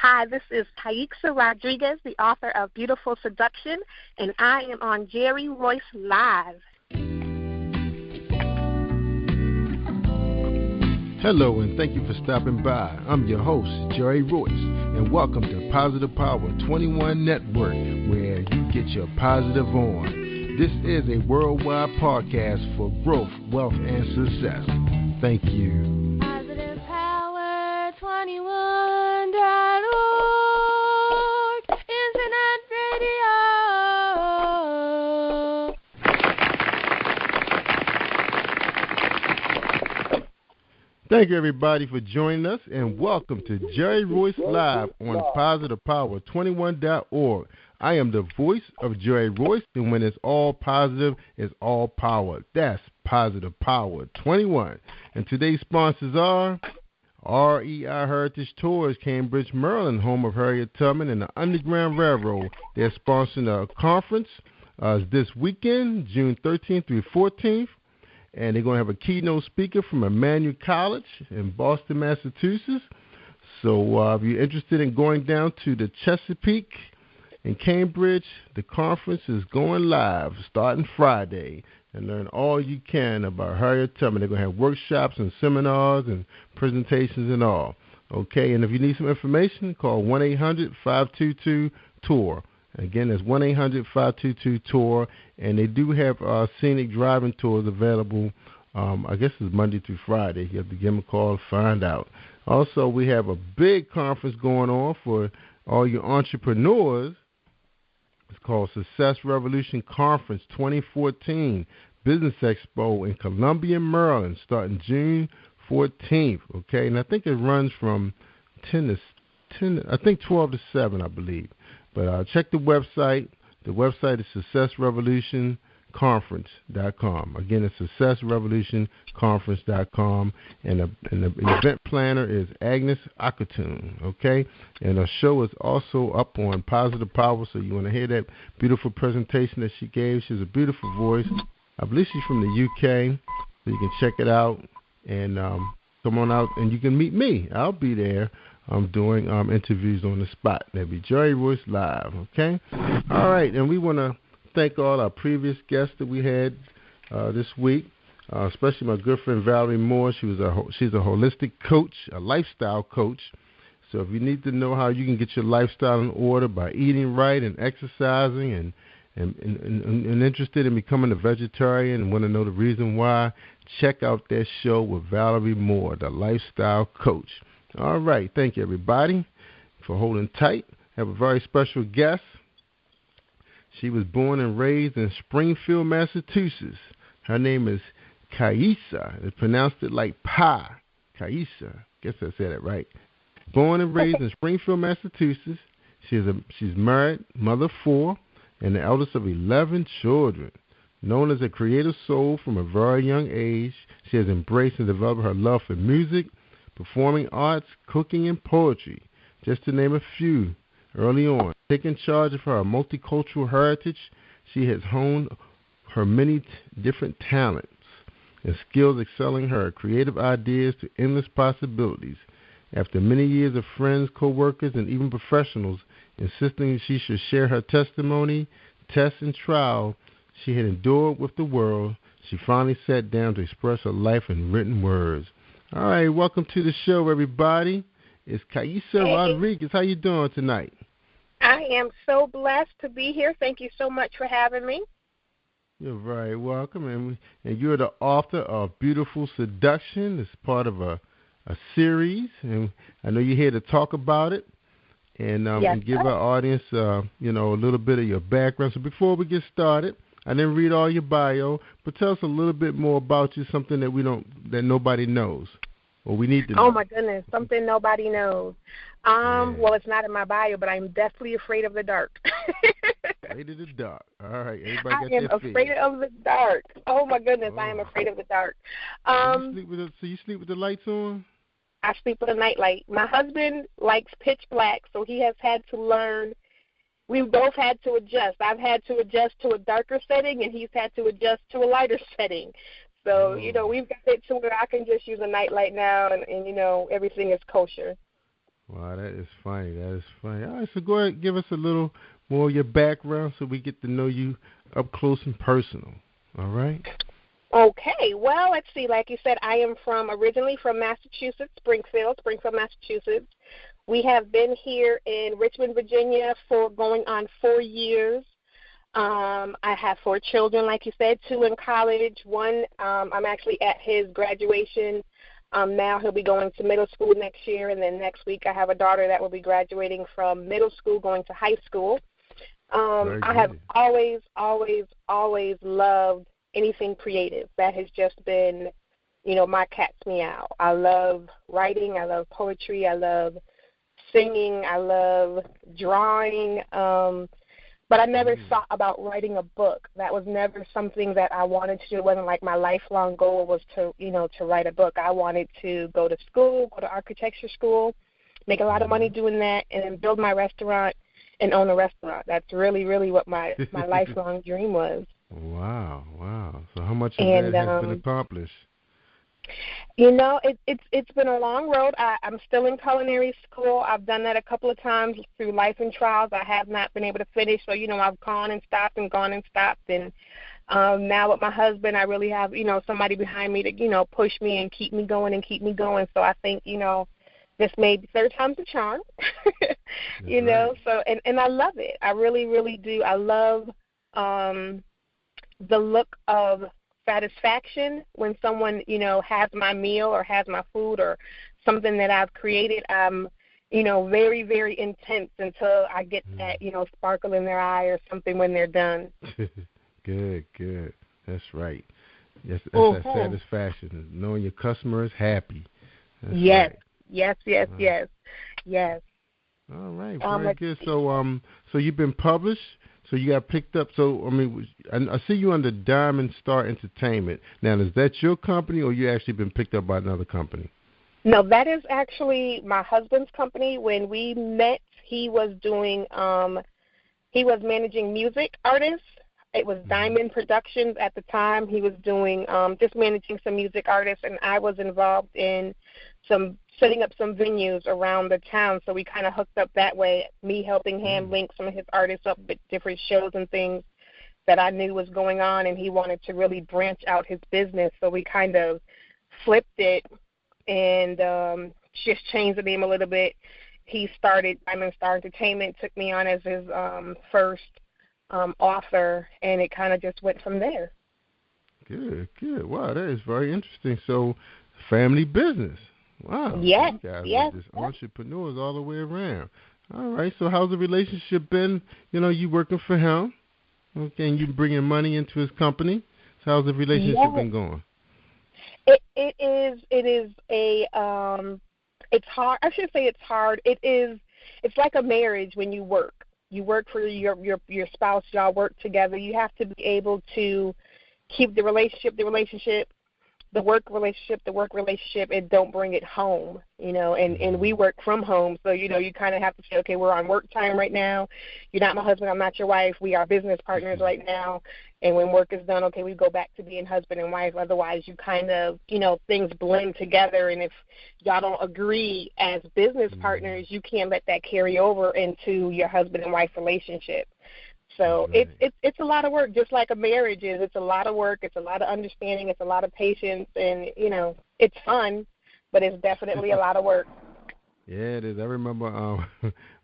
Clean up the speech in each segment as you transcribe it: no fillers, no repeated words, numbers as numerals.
Hi, this is KIEXIZA Rodriguez, the author of Beautiful Seduction, and I am on Jerry Royce Live. Hello, and thank you for stopping by. I'm your host, Jerry Royce, and welcome to Positive Power 21 Network, where you get your positive on. This is a worldwide podcast for growth, wealth, and success. Thank you. Positive Power 21.org, Internet Radio. Thank you, everybody, for joining us, and welcome to Jerry Royce Live on Positive Power 21.org. I am the voice of Jerry Royce, and when it's all positive, it's all power. That's Positive Power 21. And today's sponsors are REI Heritage Tours, Cambridge, Maryland, home of Harriet Tubman and the Underground Railroad. They're sponsoring a conference this weekend, June 13th through 14th. And they're going to have a keynote speaker from Emmanuel College in Boston, Massachusetts. So if you're interested in going down to the Chesapeake in Cambridge, the conference is going live starting Friday, and learn all you can about Harriet Tubman. They're going to have workshops and seminars and presentations and all. Okay, and if you need some information, call 1-800-522-TOUR. Again, that's 1-800-522-TOUR, and they do have scenic driving tours available. I guess it's Monday through Friday. You have to give them a call to find out. Also, we have a big conference going on for all your entrepreneurs. It's called Success Revolution Conference 2014 Business Expo in Columbia, Maryland, starting June 14th. Okay, and I think it runs from 12 to 7, I believe. But check the website. The website is successrevolutionconference.com. Again, it's successrevolutionconference.com. And the event planner is Agnes Akatun, okay? And her show is also up on Positive Power, so you want to hear that beautiful presentation that she gave. She has a beautiful voice. I believe she's from the UK, so you can check it out. And come on out, and you can meet me. I'll be there. I'm doing interviews on the spot. That'll be Jerry Royce Live, okay? All right, and we want to thank all our previous guests that we had this week, especially my good friend Valerie Moore. She's a holistic coach, a lifestyle coach. So if you need to know how you can get your lifestyle in order by eating right and exercising and interested in becoming a vegetarian and want to know the reason why, check out that show with Valerie Moore, the lifestyle coach. All right. Thank you, everybody, for holding tight. I have a very special guest. She was born and raised in Springfield, Massachusetts. Her name is KIEXIZA. They pronounced it like pie. KIEXIZA. Guess I said it right. Born and raised in Springfield, Massachusetts. She's married, mother of 4, and the eldest of 11 children. Known as a creative soul from a very young age, she has embraced and developed her love for music, performing arts, cooking, and poetry, just to name a few. Early on, taking charge of her multicultural heritage, she has honed her many different talents and skills, excelling her creative ideas to endless possibilities. After many years of friends, co-workers, and even professionals insisting she should share her testimony, tests, and trial she had endured with the world, she finally sat down to express her life in written words. All right, welcome to the show, everybody. It's KIEXIZA Rodriguez. How you doing tonight? I am so blessed to be here. Thank you so much for having me. You're very welcome. And you're the author of Beautiful Seduction. It's part of a series, and I know you're here to talk about it and give our audience, a little bit of your background. So before we get started, I didn't read all your bio, but tell us a little bit more about you, something that nobody knows, or we need to know. Oh my goodness, something nobody knows. Well, it's not in my bio, but I'm deathly afraid of the dark. Afraid of the dark. All right, everybody got I am afraid of the dark. Oh my goodness, I am afraid of the dark. So you sleep with the lights on? I sleep with a nightlight. My husband likes pitch black, so he has had to learn. We've both had to adjust. I've had to adjust to a darker setting, and he's had to adjust to a lighter setting. So, we've got it to where I can just use a nightlight now, and everything is kosher. Wow, that is funny. That is funny. All right, so go ahead and give us a little more of your background so we get to know you up close and personal. All right? Okay, well, let's see. Like you said, I am originally from Massachusetts, Springfield, Massachusetts. We have been here in Richmond, Virginia for going on 4 years. I have 4 children, like you said, 2 in college. One, I'm actually at his graduation. Now he'll be going to middle school next year, and then next week I have a daughter that will be graduating from middle school going to high school. I have always loved anything creative. That has just been, my cat's meow. I love writing. I love poetry. I love singing. I love drawing. But I never thought about writing a book. That was never something that I wanted to do. It wasn't like my lifelong goal was to write a book. I wanted to go to school, go to architecture school, make a lot of money doing that, and then build my restaurant and own a restaurant. That's really, really what my lifelong dream was. Wow. So how much of that has been accomplished? It's been a long road. I'm still in culinary school. I've done that a couple of times through life and trials. I have not been able to finish, so I've gone and stopped. And now with my husband, I really have somebody behind me to push me and keep me going. So I think this may be third time's a charm. Right. So and I love it. I really, really do. I love the look of satisfaction when someone, has my meal or has my food or something that I've created. I'm, very, very intense until I get that, sparkle in their eye or something when they're done. Good. That's right. That's that satisfaction, knowing your customer is happy. That's yes. Right. Yes. All right, very good. So you've been published. So you got picked up. So, I see you under Diamond Star Entertainment. Now, is that your company or you actually been picked up by another company? No, that is actually my husband's company. When we met, he was managing music artists. It was Diamond Productions at the time. He was doing just managing some music artists, and I was involved in setting up some venues around the town, so we kind of hooked up that way, me helping him link some of his artists up with different shows and things that I knew was going on, and he wanted to really branch out his business, so we kind of flipped it and just changed the name a little bit. He started Diamond Star Entertainment, took me on as his first author, and it kind of just went from there. Good. Wow, that is very interesting. So, family business. Wow. Yes. You guys are just entrepreneurs all the way around. All right. So how's the relationship been? You working for him, okay, and you bringing money into his company. So how's the relationship been going? It is it's hard. I should say it's hard. It's like a marriage when you work. You work for your spouse. Y'all work together. You have to be able to keep the relationship, the work relationship, and don't bring it home, and we work from home. So, you kind of have to say, okay, we're on work time right now. You're not my husband. I'm not your wife. We are business partners right now. And when work is done, okay, we go back to being husband and wife. Otherwise, you kind of, things blend together. And if y'all don't agree as business partners, you can't let that carry over into your husband and wife relationship. So it's a lot of work, just like a marriage is. It's a lot of work. It's a lot of understanding. It's a lot of patience. And, it's fun, but it's definitely a lot of work. Yeah, it is. I remember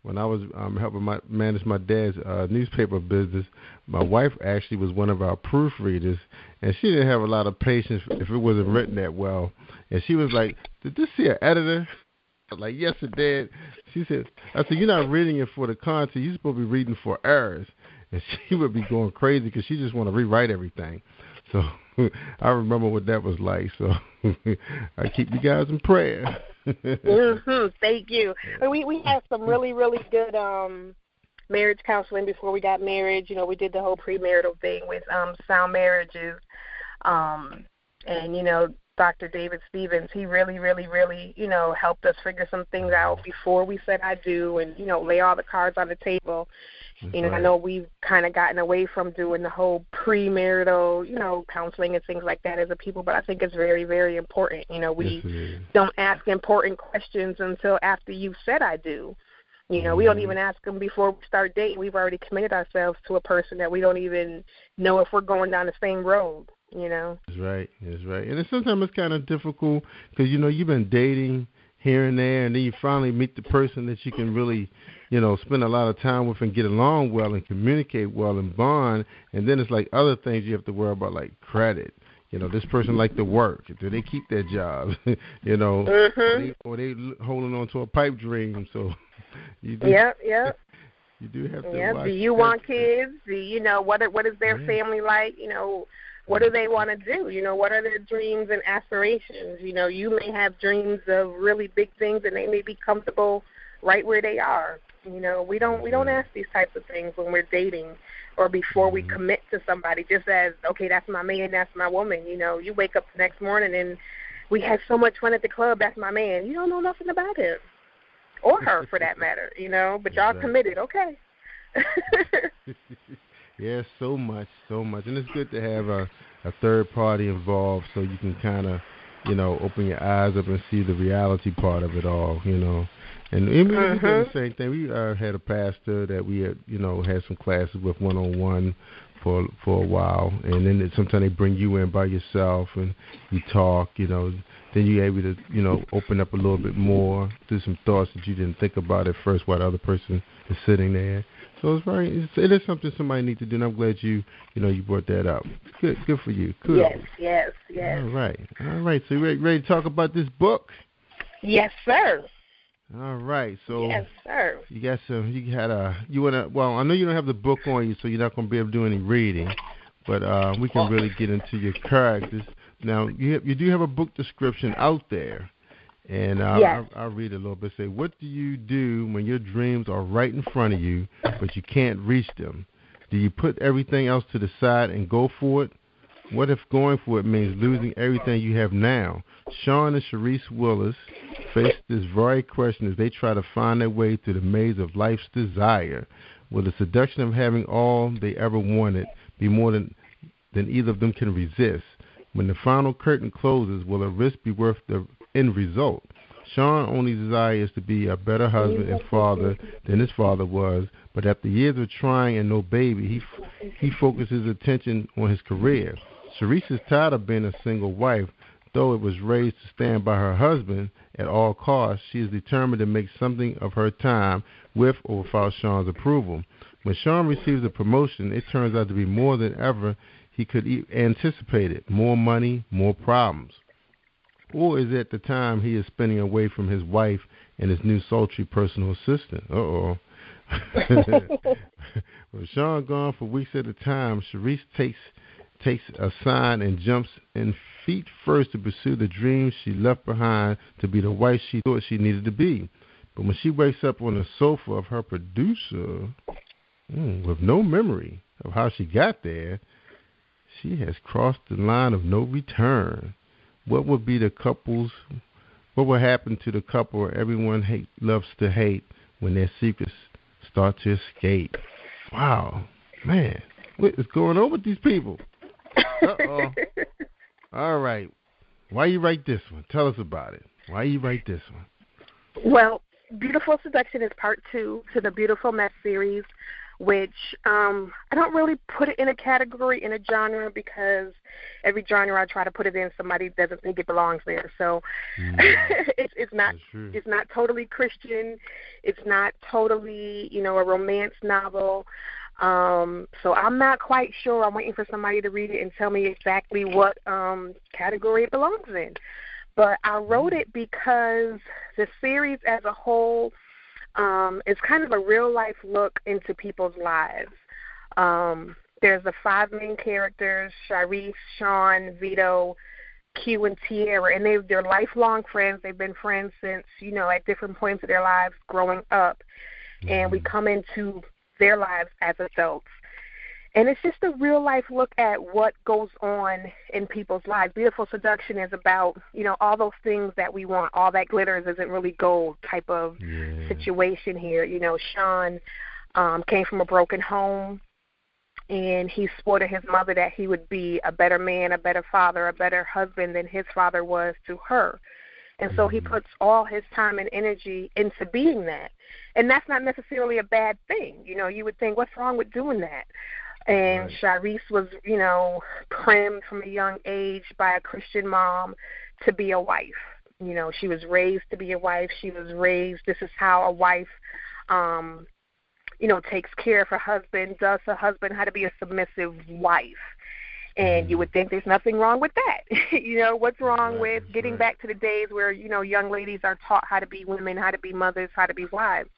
when I was helping manage my dad's newspaper business, my wife actually was one of our proofreaders, and she didn't have a lot of patience if it wasn't written that well. And she was like, "Did this see an editor?" I was like, "Yes, it did." I said, "You're not reading it for the content. You're supposed to be reading for errors." And she would be going crazy because she just want to rewrite everything. So I remember what that was like. So I keep you guys in prayer. Thank you. We had some really, really good marriage counseling before we got married. We did the whole premarital thing with sound marriages. And, Dr. David Stevens, he really, really, really, helped us figure some things out before we said I do and, lay all the cards on the table. You know, I know we've kind of gotten away from doing the whole premarital, counseling and things like that as a people, but I think it's very, very important. You know, we don't ask important questions until after you've said I do. You know, we don't even ask them before we start dating. We've already committed ourselves to a person that we don't even know if we're going down the same road, That's right. And sometimes it's kind of difficult because, you've been dating here and there, and then you finally meet the person that you can really, spend a lot of time with and get along well and communicate well and bond. And then it's like other things you have to worry about, like credit. This person like to work. Do they keep their jobs? Or they holding on to a pipe dream. So you do. Yep. You do have to watch. Do you want kids? What is their family like? What do they want to do? What are their dreams and aspirations? You may have dreams of really big things, and they may be comfortable right where they are. We don't ask these types of things when we're dating or before we commit to somebody. Just as, okay, that's my man, that's my woman. You wake up the next morning and we had so much fun at the club. That's my man. You don't know nothing about him or her, for that matter. But y'all committed. Okay. Yeah, so much, and it's good to have a third party involved so you can kind of, open your eyes up and see the reality part of it all, And we did the same thing. We had a pastor that we had, had some classes with one-on-one for a while, and then sometimes they bring you in by yourself and you talk, then you're able to, open up a little bit more, do some thoughts that you didn't think about at first while the other person is sitting there. So it is something somebody needs to do, and I'm glad you brought that up. Good for you. Cool. Yes. All right. So you ready to talk about this book? Yes, sir. All right. So yes, sir. You got some. Well, I know you don't have the book on you, so you're not going to be able to do any reading, but we can really get into your characters. Now, you do have a book description out there. And I'll read a little bit. Say, what do you do when your dreams are right in front of you, but you can't reach them? Do you put everything else to the side and go for it? What if going for it means losing everything you have now? Sean and Shireece Willis face this very question as they try to find their way through the maze of life's desire. Will the seduction of having all they ever wanted be more than either of them can resist? When the final curtain closes, will a risk be worth the end result? Sean's only desire is to be a better husband and father than his father was, but after years of trying and no baby, he focuses his attention on his career. Shireece is tired of being a single wife. Though it was raised to stand by her husband at all costs, she is determined to make something of her time with or without Sean's approval. When Sean receives a promotion, it turns out to be more than ever he could anticipate it. More money, more problems. Or is it the time he is spending away from his wife and his new sultry personal assistant? With Sean gone for weeks at a time, Shireece takes a sign and jumps in feet first to pursue the dreams she left behind to be the wife she thought she needed to be. But when she wakes up on the sofa of her producer, with no memory of how she got there, she has crossed the line of no return. What will happen to the couple everyone loves to hate when their secrets start to escape? Wow, man, what is going on with these people? Uh-oh. All right. Why you write this one? Tell us about it. Why you write this one? Well, Beautiful Seduction is part 2 to the Beautiful Mess series, which I don't really put it in a category, in a genre, because every genre I try to put it in, somebody doesn't think it belongs there. So it's not totally Christian. It's not totally, a romance novel. So I'm not quite sure. I'm waiting for somebody to read it and tell me exactly what category it belongs in. But I wrote it because the series as a whole is kind of a real-life look into people's lives. There's the 5 main characters, Shireece, Sean, Vito, Q, and Tierra, and they're lifelong friends. They've been friends since, at different points of their lives growing up. And we come into their lives as adults. And it's just a real-life look at what goes on in people's lives. Beautiful Seduction is about, all those things that we want. All that glitters isn't really gold type of situation here. Sean came from a broken home, and he swore to his mother that he would be a better man, a better father, a better husband than his father was to her. And so he puts all his time and energy into being that. And that's not necessarily a bad thing. You would think, what's wrong with doing that? And Shireece was, primed from a young age by a Christian mom to be a wife. She was raised to be a wife. She was raised, this is how a wife, takes care of her husband, does her husband how to be a submissive wife. And you would think there's nothing wrong with that. What's wrong with getting back to the days where, young ladies are taught how to be women, how to be mothers, how to be wives.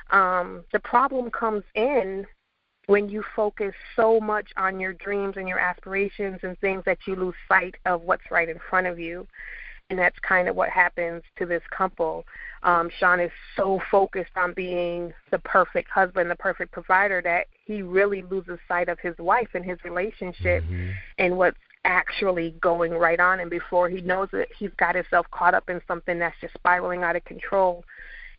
The problem comes in when you focus so much on your dreams and your aspirations and things that you lose sight of what's right in front of you. And that's kind of what happens to this couple. Sean is so focused on being the perfect husband, the perfect provider, that he really loses sight of his wife and his relationship and what's actually going right on. And before he knows it, he's got himself caught up in something that's just spiraling out of control.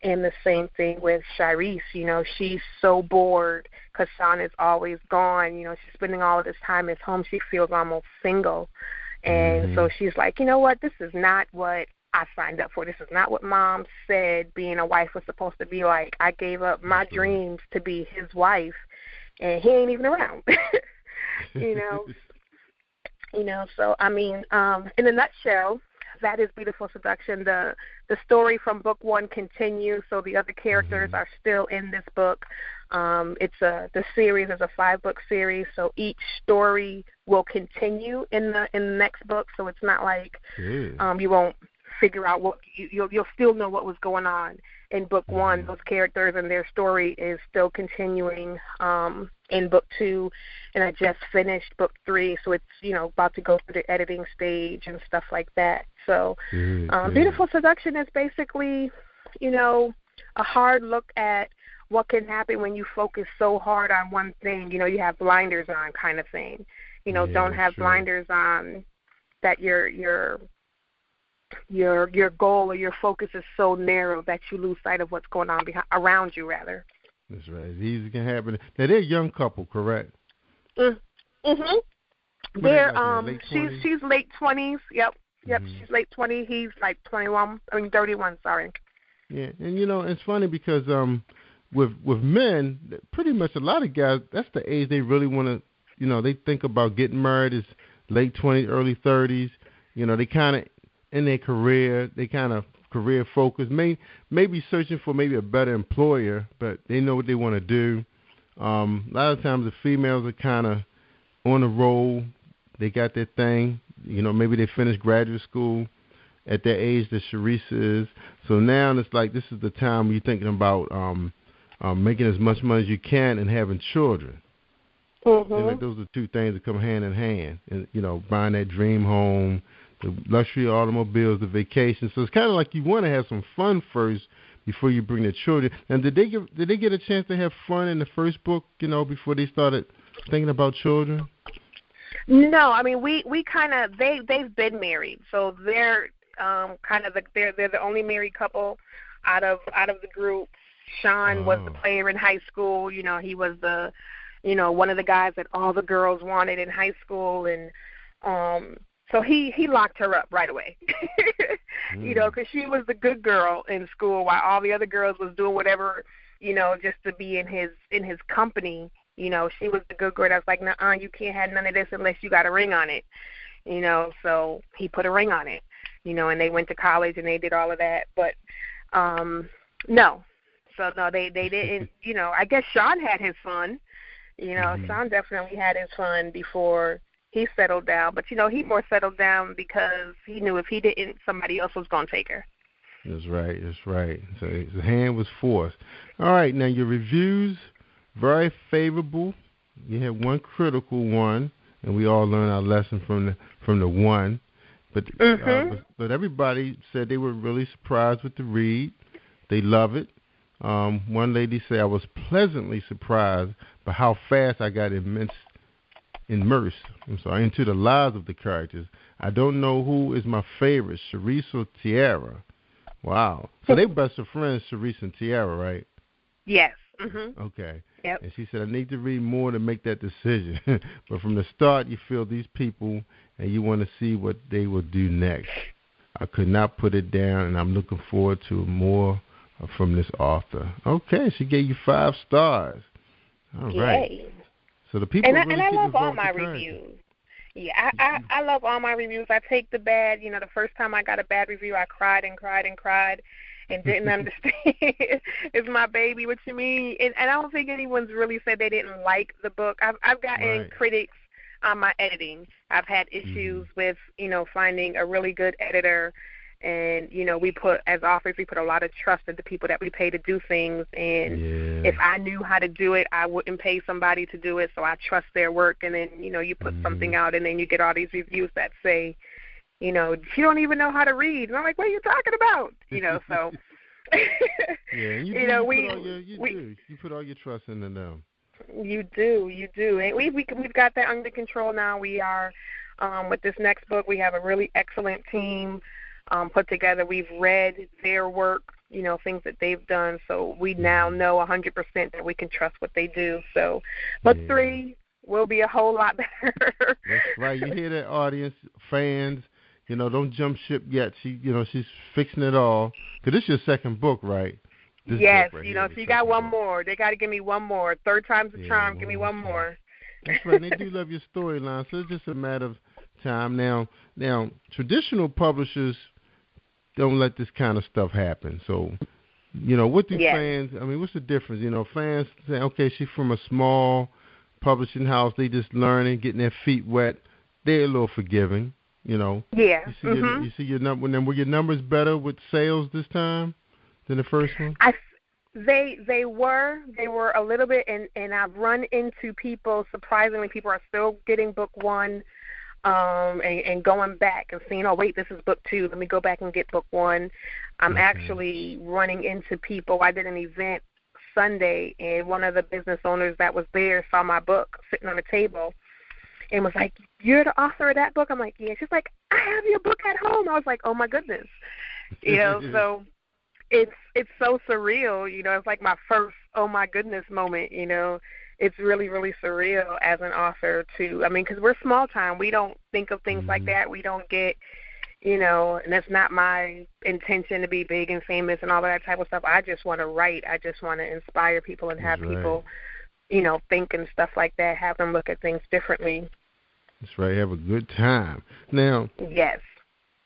And the same thing with Shireece. She's so bored because Sean is always gone. She's spending all of this time at home. She feels almost single. And so she's like, you know what, this is not what I signed up for. This is not what Mom said being a wife was supposed to be like. I gave up my dreams to be his wife, and he ain't even around. So, I mean, in a nutshell, that is Beautiful Seduction. The story from book 1 continues, so the other characters are still in this book. The series is a 5-book series, so each story will continue in the next book. So it's not like you won't figure out what you'll still know what was going on in book 1. Those characters and their story is still continuing in book 2, and I just finished book 3, so it's about to go through the editing stage and stuff like that. So Beautiful Seduction is basically a hard look at what can happen when you focus so hard on one thing. You have blinders on, kind of thing. Don't have blinders on that your goal or your focus is so narrow that you lose sight of what's going on around you, rather. That's right. It's easy can happen. Now they're a young couple, correct? They're she's late 20s. Yep. She's late 20s. He's like 31. Sorry. Yeah, and it's funny because with men, pretty much a lot of guys, that's the age they really want to, they think about getting married is late 20s, early 30s. They kind of in their career, they kind of career focused, maybe searching for maybe a better employer, but they know what they want to do. A lot of times the females are kind of on the roll. They got their thing. Maybe they finished graduate school at that age that Shireece is. So now it's like this is the time you're thinking about making as much money as you can and having children. Like those are two things that come hand in hand. And, buying that dream home, the luxury automobiles, the vacation. So it's kind of like you want to have some fun first before you bring the children. And did they get a chance to have fun in the first book, before they started thinking about children? No, I mean we kind of they've been married, so they're kind of they're the only married couple out of the group. Sean was the player in high school. He was the one of the guys that all the girls wanted in high school, and so he locked her up right away. Because she was the good girl in school while all the other girls was doing whatever, just to be in his company. She was the good girl that was like, nuh-uh, you can't have none of this unless you got a ring on it. So he put a ring on it, and they went to college and they did all of that. But no. So no, they didn't, I guess Sean had his fun. Sean definitely had his fun before he settled down. But, he more settled down because he knew if he didn't, somebody else was going to take her. That's right. So his hand was forced. All right, now your reviews, very favorable. You had one critical one, and we all learned our lesson from the one. But but everybody said they were really surprised with the read. They love it. One lady said, I was pleasantly surprised by how fast I got immersed into the lives of the characters. I don't know who is my favorite, Shireece or Tiara. Wow. So they best of friends, Shireece and Tiara, right? Yes. Mhm. Okay. Yep. And she said, I need to read more to make that decision. But from the start, you feel these people and you want to see what they will do next. I could not put it down, and I'm looking forward to more from this author. Okay, she gave you 5 stars. All right. Yay. So the people And really I getting love all involved my with the character. reviews. Yeah, I love all my reviews. I take the bad. You know, the first time I got a bad review, I cried and cried and cried and didn't understand. It's my baby. What you mean? And I don't think anyone's really said they didn't like the book. I've gotten Right. critics on my editing. I've had issues with, you know, finding a really good editor. And, you know, we put, as authors, we put a lot of trust in the people that we pay to do things. And Yeah. if I knew how to do it, I wouldn't pay somebody to do it. So I trust their work. And then, you know, you put something out and then you get all these reviews that say, you know, you don't even know how to read. And I'm like, what are you talking about? You know, so. Yeah, and you know, you put all your trust into them. You do. And we've got that under control now. We are, with this next book, we have a really excellent team put together. We've read their work, you know, things that they've done, so we now know 100% that we can trust what they do. So, but 3 will be a whole lot better. That's right. You hear that, audience, fans? You know, don't jump ship yet. She's fixing it all. Cause this is your second book, right? This yes, book right you here know, is so you your got second one book. more. They got to give me one more. 3rd time's the charm. Give me one more. That's right. And they do love your storyline, so it's just a matter of time. Now, traditional publishers don't let this kind of stuff happen. So, you know, what do fans? I mean, what's the difference? You know, fans say, okay, she's from a small publishing house. They just learning, getting their feet wet. They're a little forgiving. You know. Yeah. You see your number. Were your numbers better with sales this time than the first one? They were a little bit, and I've run into people. Surprisingly, people are still getting book 1, and going back and seeing, oh wait, this is book 2. Let me go back and get book 1. I'm actually running into people. I did an event Sunday, and one of the business owners that was there saw my book sitting on the table. And was like, you're the author of that book? I'm like, yeah. She's like, I have your book at home. I was like, oh my goodness. You know, so it's so surreal. You know, it's like my first oh my goodness moment. You know, it's really, really surreal as an author too. I mean, because we're small time. We don't think of things like that. We don't get, you know, and that's not my intention to be big and famous and all that type of stuff. I just want to write. I just want to inspire people and have people, you know, think and stuff like that, have them look at things differently. That's right. Have a good time. Now, yes.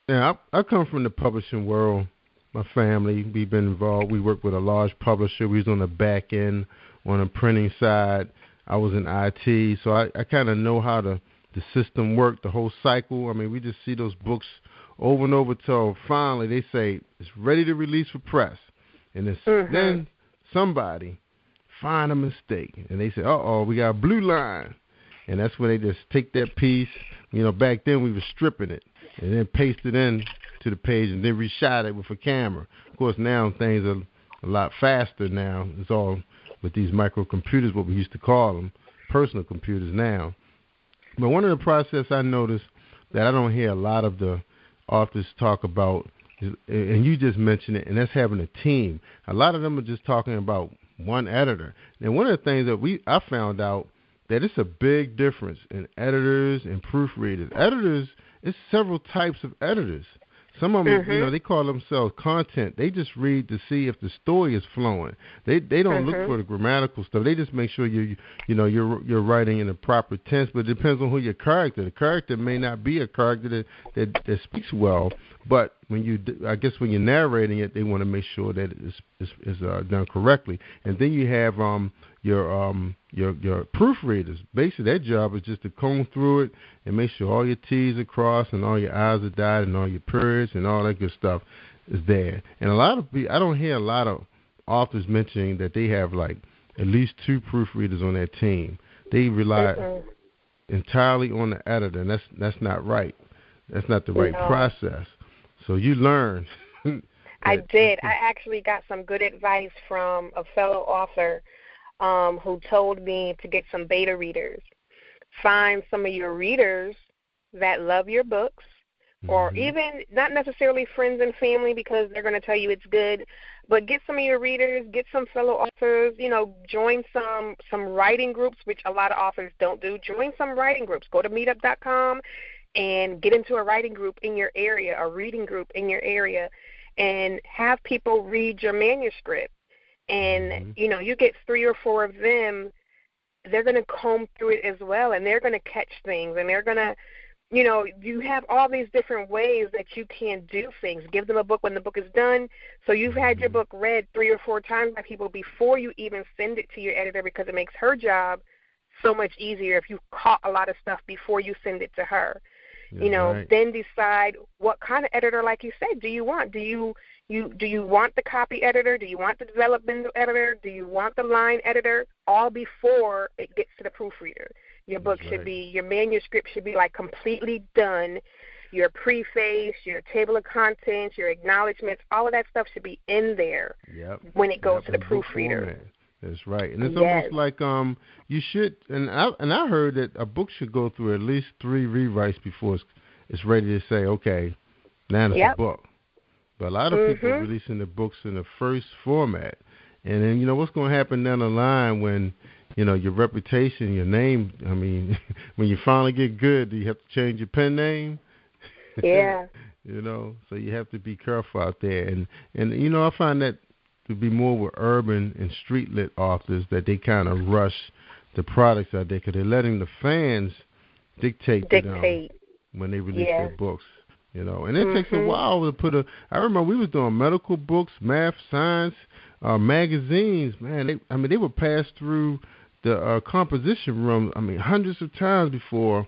Now, I come from the publishing world. My family, we've been involved. We worked with a large publisher. We was on the back end, on the printing side. I was in IT, so I kind of know how the system worked, the whole cycle. I mean, we just see those books over and over till finally they say it's ready to release for press. And then somebody find a mistake, and they say, uh-oh, we got a blue line. And that's when they just take that piece. You know, back then we were stripping it and then paste it in to the page and then reshot it with a camera. Of course, now things are a lot faster now. It's all with these microcomputers, what we used to call them, personal computers now. But one of the process I noticed that I don't hear a lot of the authors talk about, and you just mentioned it, and that's having a team. A lot of them are just talking about one editor. And one of the things that I found out that it's a big difference in editors and proofreaders. Editors, it's several types of editors. Some of them, you know, they call themselves content. They just read to see if the story is flowing. They don't look for the grammatical stuff. They just make sure you're writing in the proper tense. But it depends on who your character. The character may not be a character that speaks well, but when you're narrating it, they want to make sure that it's done correctly. And then you have your proofreaders. Basically, their job is just to comb through it and make sure all your T's are crossed and all your I's are dotted and all your periods and all that good stuff is there. And a lot of people, I don't hear a lot of authors mentioning that they have like at least 2 proofreaders on their team. They rely entirely on the editor, and that's not right. That's not the right process. So you learn. I did. I actually got some good advice from a fellow author who told me to get some beta readers. Find some of your readers that love your books, or even not necessarily friends and family because they're going to tell you it's good, But get some of your readers, get some fellow authors, join some writing groups, which a lot of authors don't do. Join some writing groups. Go to meetup.com and get into a writing group in your area, a reading group in your area, and have people read your manuscript. And, you get 3 or 4 of them, they're going to comb through it as well, and they're going to catch things, and they're going to, you have all these different ways that you can do things. Give them a book when the book is done. So you've had your book read 3 or 4 times by people before you even send it to your editor, because it makes her job so much easier if you caught a lot of stuff before you send it to her. Right. Then decide what kind of editor, like you said, do you want? Do you want the copy editor? Do you want the developmental editor? Do you want the line editor? All before it gets to the proofreader. Your book should be, your manuscript should be like completely done. Your preface, your table of contents, your acknowledgments, all of that stuff should be in there when it goes to the proofreader. That's right. And it's almost like you should, and I heard that a book should go through at least 3 rewrites before it's ready to say, okay, now it's a book. But a lot of people are releasing the books in the first format. And then, what's going to happen down the line when, your reputation, your name, when you finally get good, do you have to change your pen name? Yeah. So you have to be careful out there. And I find that to be more with urban and street lit authors, that they kind of rush the products out there because they're letting the fans dictate when they release their books. And it takes a while to put I remember we was doing medical books, math, science, magazines. Man, they would pass through the composition room, hundreds of times before,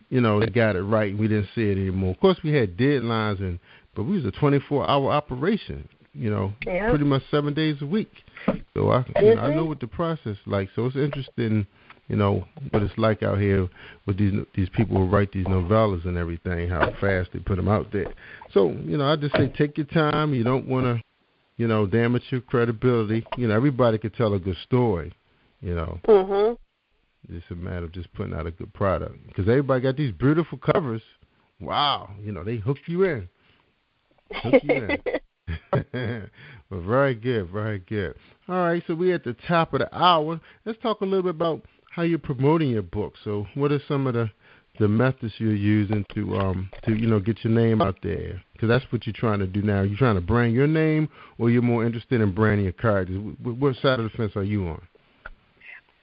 they got it right and we didn't see it anymore. Of course, we had deadlines, but we was a 24-hour operation, pretty much 7 days a week. So I know what the process is like. So it's interesting, what it's like out here with these people who write these novellas and everything, how fast they put them out there. So, I just say take your time. You don't want to, damage your credibility. Everybody could tell a good story, It's a matter of just putting out a good product. Because everybody got these beautiful covers. Wow. They hook you in. Well, very good, very good. All right, so we're at the top of the hour. Let's talk a little bit about how you're promoting your book. So what are some of the methods you're using to get your name out there? Because that's what you're trying to do now. You're trying to brand your name, or you're more interested in branding your characters? What side of the fence are you on?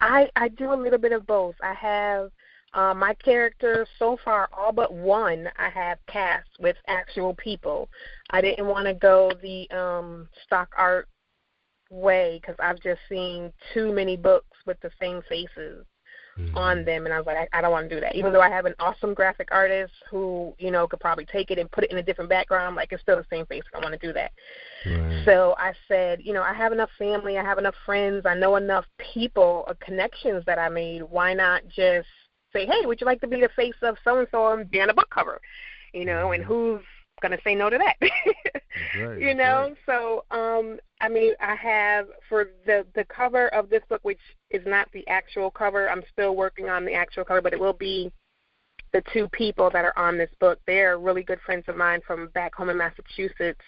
I do a little bit of both. I have my characters so far, all but one, I have cast with actual people. I didn't want to go the stock art way because I've just seen too many books with the same faces on them, and I was like, I don't want to do that. Even though I have an awesome graphic artist who, could probably take it and put it in a different background, like it's still the same face. I don't want to do that. Right. So I said, I have enough family, I have enough friends, I know enough people, connections that I made. Why not just say, hey, would you like to be the face of so-and-so and be on a book cover? And who's going to say no to that? Right, right. So, I have for the cover of this book, which is not the actual cover. I'm still working on the actual cover, but it will be the 2 people that are on this book. They're really good friends of mine from back home in Massachusetts.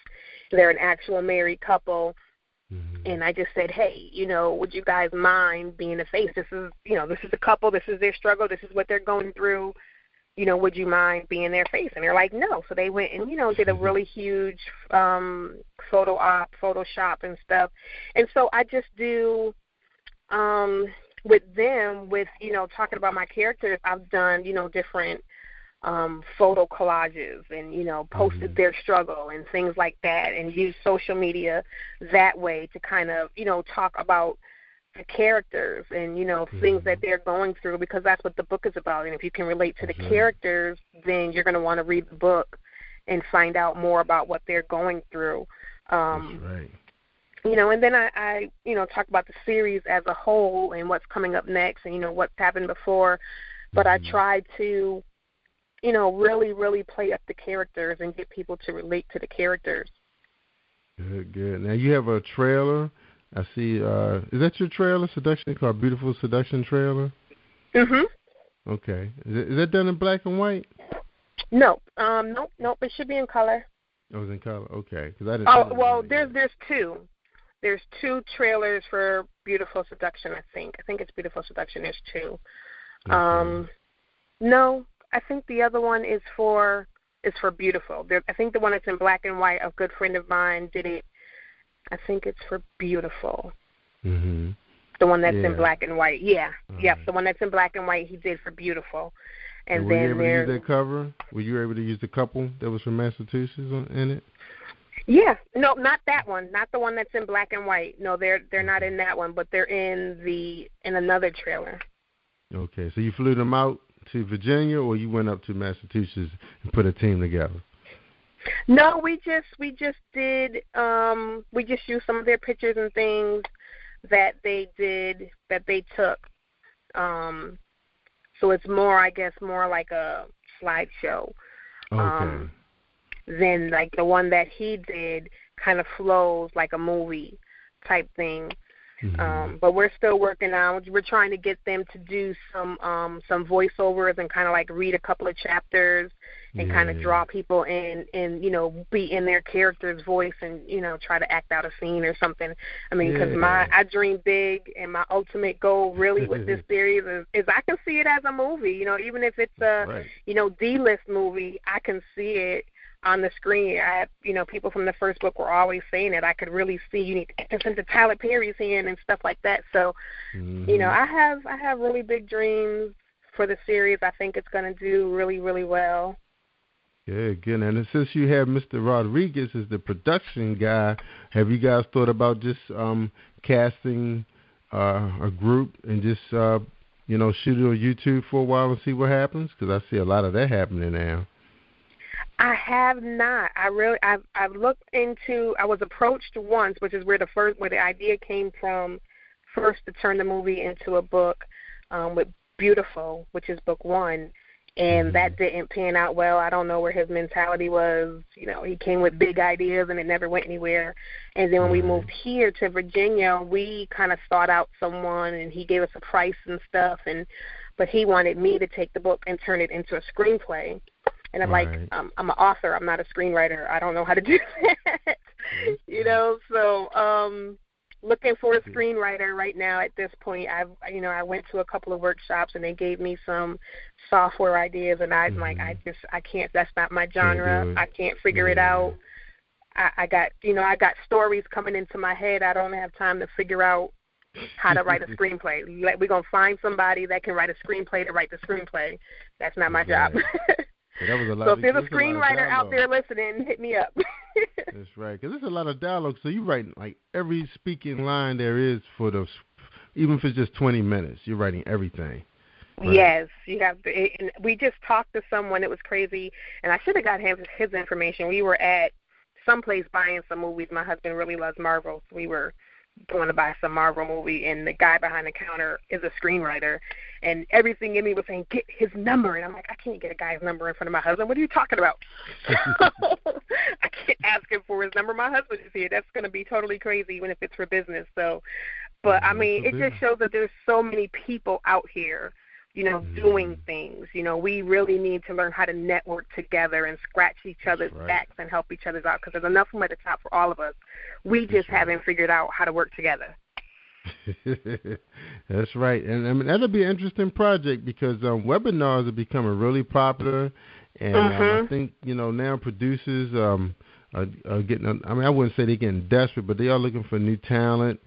They're an actual married couple. And I just said, hey, would you guys mind being a face? This is, this is a couple. This is their struggle. This is what they're going through. Would you mind being their face? And they're like, no. So they went and, did a really huge photo op, Photoshop and stuff. And so I just do with them, talking about my characters, I've done, different photo collages and, posted their struggle and things like that, and use social media that way to kind of, talk about the characters and, things that they're going through, because that's what the book is about. And if you can relate to the characters, then you're going to want to read the book and find out more about what they're going through. That's right. And then I talk about the series as a whole and what's coming up next and, what's happened before. But I try to, really, really play up the characters and get people to relate to the characters. Good. Now, you have a trailer. I see. Is that your trailer, Seduction, called Beautiful Seduction Trailer? Mm-hmm. Okay. Is that done in black and white? No. Nope. It should be in color. Oh, it's in color. Okay. Cause I didn't. Well, there's 2. There's 2 trailers for Beautiful Seduction, I think. I think it's Beautiful Seduction. There's 2. Okay. No, I think the other one is for Beautiful. I think the one that's in black and white, a good friend of mine did it. I think it's for Beautiful. Mhm. The one that's in black and white. Yeah. Yep, Right. the one that's in black and white he did for Beautiful. And were you then able to use that cover? Were you able to use the couple that was from Massachusetts in it? Yeah. No, not that one. Not the one that's in black and white. No, they're not in that one, but they're in another trailer. Okay. So you flew them out to Virginia, or you went up to Massachusetts and put a team together? No, we just did we just used some of their pictures and things that they took. So it's more, I guess, more like a slideshow. Okay. Then like the one that he did kind of flows like a movie type thing. Mhm. But we're still working on. We're trying to get them to do some voiceovers and kind of like read a couple of chapters and kind of draw people in and be in their character's voice and try to act out a scene or something. I mean, because I dream big, and my ultimate goal really with this series is I can see it as a movie. Even if it's a D-list movie, I can see it on the screen. I have, people from the first book were always saying it. I could really see you need to get this into Tyler Perry's hand and stuff like that. So, I have really big dreams for the series. I think it's going to do really, really well. Yeah, good. And since you have Mr. Rodriguez as the production guy, have you guys thought about just casting a group and just shoot it on YouTube for a while and see what happens? Because I see a lot of that happening now. I have not. I've looked into. I was approached once, which is where the idea came from, first to turn the movie into a book with Beautiful, which is book 1, and that didn't pan out well. I don't know where his mentality was. He came with big ideas and it never went anywhere. And then when we moved here to Virginia, we kind of sought out someone, and he gave us a price and stuff, but he wanted me to take the book and turn it into a screenplay. And I'm like, I'm an author. I'm not a screenwriter. I don't know how to do that. So looking for a screenwriter right now at this point. I went to a couple of workshops, and they gave me some software ideas, and I'm like, I can't. That's not my genre. I can't figure it out. I got stories coming into my head. I don't have time to figure out how to write a screenplay. We're going to find somebody that can write a screenplay to write the screenplay. That's not my job. That was a lot. So if there's a screenwriter out there listening, hit me up. That's right, because there's a lot of dialogue. So you write like every speaking line there is for even if it's just 20 minutes, you're writing everything. Right? Yes, you have to. And we just talked to someone. It was crazy, and I should have got his information. We were at someplace buying some movies. My husband really loves Marvel, so we were going to buy some Marvel movie, and the guy behind the counter is a screenwriter, and everything in me was saying, get his number, and I'm like, I can't get a guy's number in front of my husband. What are you talking about? I can't ask him for his number. My husband is here. That's going to be totally crazy, even if it's for business. So, but I mean, it just shows that there's so many people out here, doing things. We really need to learn how to network together and scratch each other's backs and help each other out, because there's enough room at the top for all of us. We just haven't figured out how to work together. That's right. And I mean, that'll be an interesting project, because webinars are becoming really popular. And I think, now producers are getting, I mean, I wouldn't say they're getting desperate, but they are looking for new talent,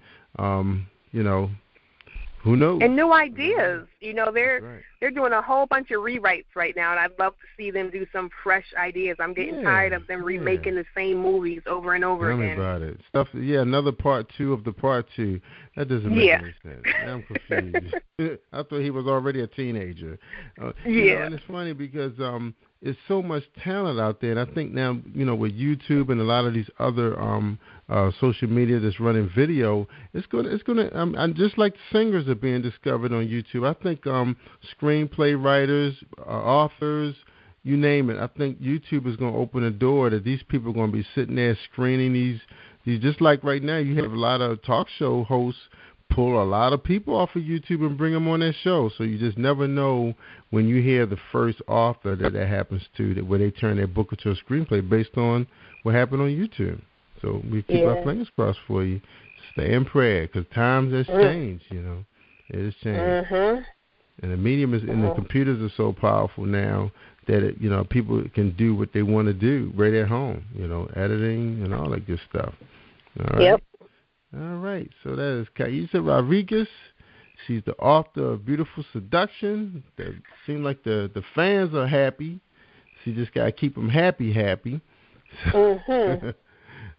who knows? And new ideas. They're doing a whole bunch of rewrites right now, and I'd love to see them do some fresh ideas. I'm getting tired of them remaking the same movies over and over again. Tell me about it. Another part 2 of the part 2. That doesn't make any sense. I'm confused. I thought he was already a teenager. And it's funny because there's so much talent out there, and I think now, with YouTube and a lot of these other social media that's running video, it's gonna just like singers are being discovered on YouTube. I think screenplay writers, authors, you name it. I think YouTube is going to open a door that these people are going to be sitting there screening these. Just like right now, you have a lot of talk show hosts pull a lot of people off of YouTube and bring them on their show. So you just never know when you hear the first author that happens to, where they turn their book into a screenplay based on what happened on YouTube. So we keep our fingers crossed for you. stay in prayer because times has changed, you know. It has changed. And the medium is, and the computers are so powerful now that, it, you know, people can do what they want to do right at home, you know, editing and all that good stuff. All right. Yep. All right. So that is KIEXIZA Rodriguez. She's the author of Beautiful Seduction. It seems like the fans are happy. She just got to keep them happy.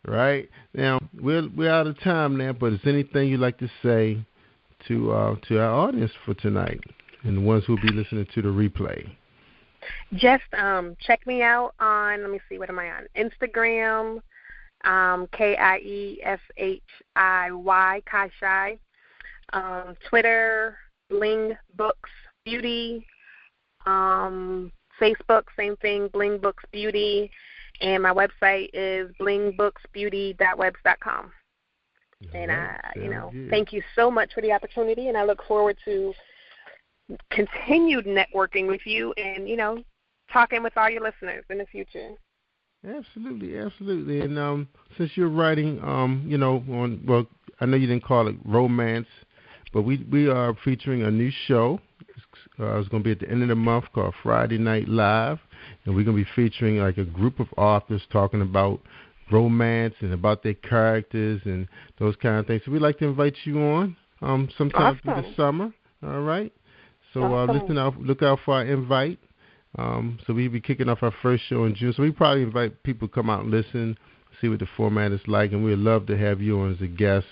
Right? Now, we're out of time now, but is there anything you'd like to say to our audience for tonight and the ones who will be listening to the replay? Just check me out on, let me see, what am I on? Instagram, KIESHIY, Kai-Shai. Twitter, Bling Books Beauty. Facebook, same thing, Bling Books Beauty. And my website is blingbooksbeauty.webs.com. And thank you so much for the opportunity, and I look forward to continued networking with you and, you know, talking with all your listeners in the future. Absolutely. And since you're writing, you know, I know you didn't call it romance, but we are featuring a new show. It's going to be at the end of the month called Friday Night Live, and we're going to be featuring like a group of authors talking about romance and about their characters and those kind of things. So we'd like to invite you on sometime through the summer. All right. So look out for our invite. So we'll be kicking off our first show in June. So we probably invite people to come out and listen, see what the format is like, and we'd love to have you on as a guest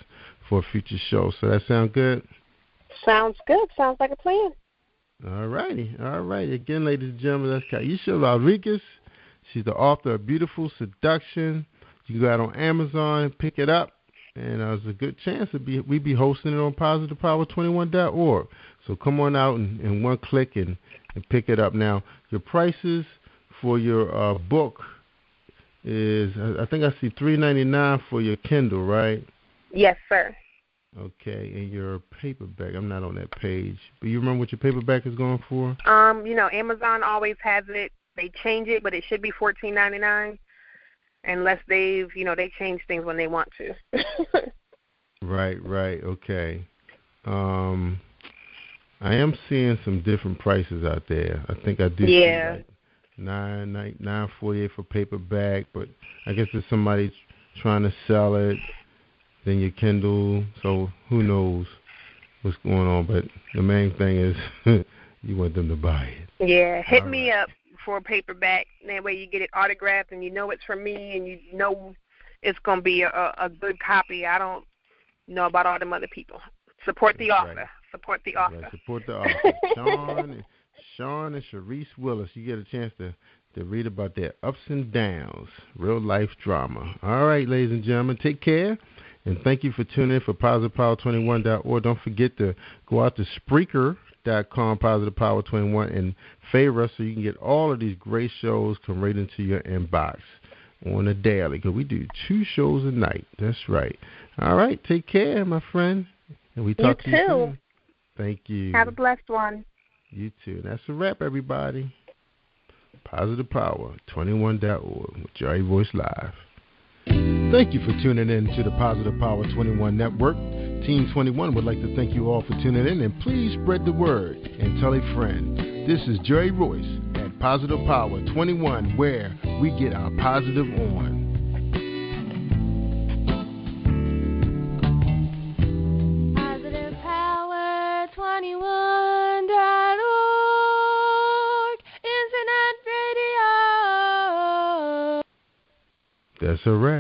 for a future show. So that sound good? Sounds good. Sounds like a plan. All righty. Again, ladies and gentlemen, that's KIEXIZA Rodriguez. She's the author of Beautiful Seduction. You can go out on Amazon and pick it up. And there's a good chance we'd be hosting it on positivepower21.org. So come on out and one click and pick it up. Now, your prices for your book is, I think I see $3.99 for your Kindle, right? Yes, sir. Okay, and your paperback, I'm not on that page, but you remember what your paperback is going for? You know, Amazon always has it. They change it, but it should be $14.99, unless they change things when they want to. Right, okay. I am seeing some different prices out there. I think I do see like $9.48 for paperback, but I guess there's somebody trying to sell it. Then your Kindle, so who knows what's going on, but the main thing is you want them to buy it. Yeah, hit me up for a paperback. That way you get it autographed and you know it's from me and you know it's going to be a good copy. I don't know about all them other people. Support the author. Right. Support the author. Right. Support the author. Sean and Shireece Willis. You get a chance to read about their ups and downs, real life drama. All right, ladies and gentlemen, take care. And thank you for tuning in for positivepower21.org. Don't forget to go out to Spreaker.com, positivepower21, and favor us so you can get all of these great shows come right into your inbox on a daily, because we do 2 shows a night. That's right. All right, take care, my friend. And we talk to you soon. Thank you. Have a blessed one. You too. That's a wrap, everybody. PositivePower21.org with Jerry Voice Live. Thank you for tuning in to the Positive Power 21 Network. Team 21 would like to thank you all for tuning in, and please spread the word and tell a friend. This is Jerry Royce at Positive Power 21, where we get our positive on. Positive Power 21.org, Internet Radio. That's a wrap.